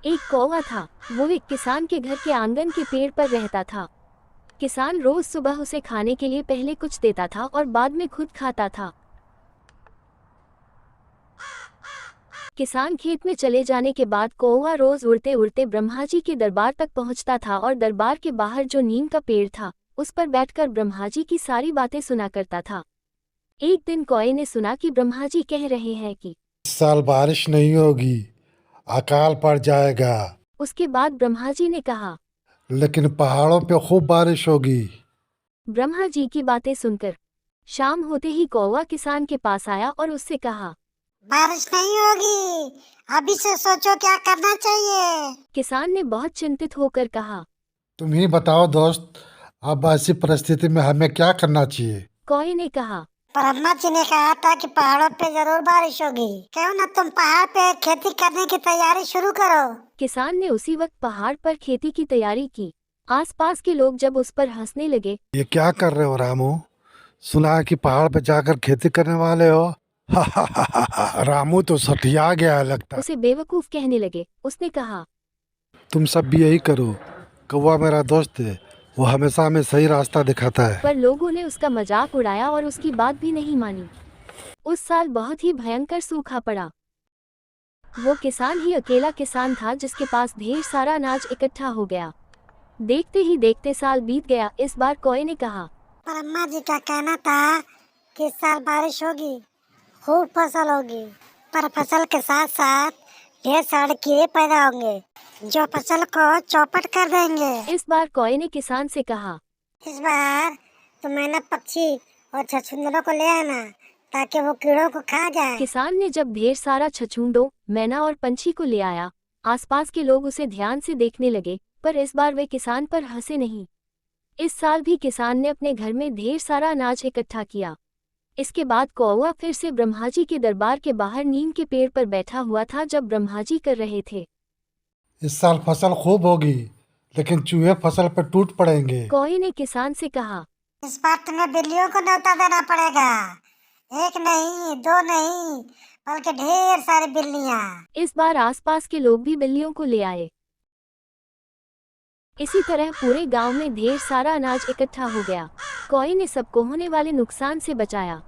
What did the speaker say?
एक कौवा था। वो एक किसान के घर के आंगन के पेड़ पर रहता था। किसान रोज सुबह उसे खाने के लिए पहले कुछ देता था और बाद में खुद खाता था। किसान खेत में चले जाने के बाद कौवा रोज उड़ते उड़ते ब्रह्मा जी के दरबार तक पहुंचता था और दरबार के बाहर जो नीम का पेड़ था उस पर बैठकर ब्रह्मा जी की सारी बातें सुना करता था। एक दिन कौवे ने सुना कि ब्रह्मा जी कह रहे हैं कि इस साल बारिश नहीं होगी, अकाल पड़ जाएगा। उसके बाद ब्रह्मा जी ने कहा। लेकिन पहाड़ों पे खूब बारिश होगी। ब्रह्मा जी की बातें सुनकर शाम होते ही कौवा किसान के पास आया और उससे कहा, बारिश नहीं होगी, अभी से सोचो क्या करना चाहिए। किसान ने बहुत चिंतित होकर कहा। तुम ही बताओ दोस्त, अब ऐसी परिस्थिति में हमें क्या करना चाहिए? कौवे ने कहा, ब्रह्मा जी ने कहा था कि पहाड़ों पे जरूर बारिश होगी, क्यों ना तुम पहाड़ पे खेती करने की तैयारी शुरू करो। किसान ने उसी वक्त पहाड़ पर खेती की तैयारी की। आसपास के लोग जब उस पर हंसने लगे। ये क्या कर रहे हो रामू? सुना है कि पहाड़ पे जाकर खेती करने वाले हो। रामू तो सठिया गया है लगता है। उसे बेवकूफ कहने लगे। उसने कहा, तुम सब भी यही करो। कौवा मेरा दोस्त है, वो हमेशा हमें सही रास्ता दिखाता है। पर लोगों ने उसका मजाक उड़ाया और उसकी बात भी नहीं मानी। उस साल बहुत ही भयंकर सूखा पड़ा। वो किसान ही अकेला किसान था जिसके पास ढेर सारा अनाज इकट्ठा हो गया। देखते ही देखते साल बीत गया। इस बार कौवे ने कहा, ब्रह्मा जी का कहना था कि इस साल बारिश होगी, खूब फसल होगी, पर फसल के साथ साथ ढेर सारे कीड़े पैदा होंगे जो फसल को चौपट कर देंगे। इस बार कौवे ने किसान से कहा, इस बार तुम मैना पक्षी और छछूंदरों को ले आना ताकि वो कीड़ों को खा जाए। किसान ने जब ढेर सारा छछूंदों, मैना और पंछी को ले आया, आसपास के लोग उसे ध्यान से देखने लगे, पर इस बार वे किसान पर हंसे नहीं। इस साल भी किसान ने अपने घर में ढेर सारा अनाज इकट्ठा किया। इसके बाद कौवा फिर से ब्रह्मा जी के दरबार के बाहर नीम के पेड़ पर बैठा हुआ था जब ब्रह्मा जी कर रहे थे। इस साल फसल खूब होगी, लेकिन चूहे फसल पर टूट पड़ेंगे। कौवे ने किसान से कहा, इस बार तुम्हें बिल्लियों को न्योता देना पड़ेगा। एक नहीं, दो नहीं, बल्कि ढेर सारी बिल्लियाँ। इस बार आसपास के लोग भी बिल्लियों को ले आए। इसी तरह पूरे गांव में ढेर सारा अनाज इकट्ठा हो गया। कौवे ने सबको होने वाले नुकसान से बचाया।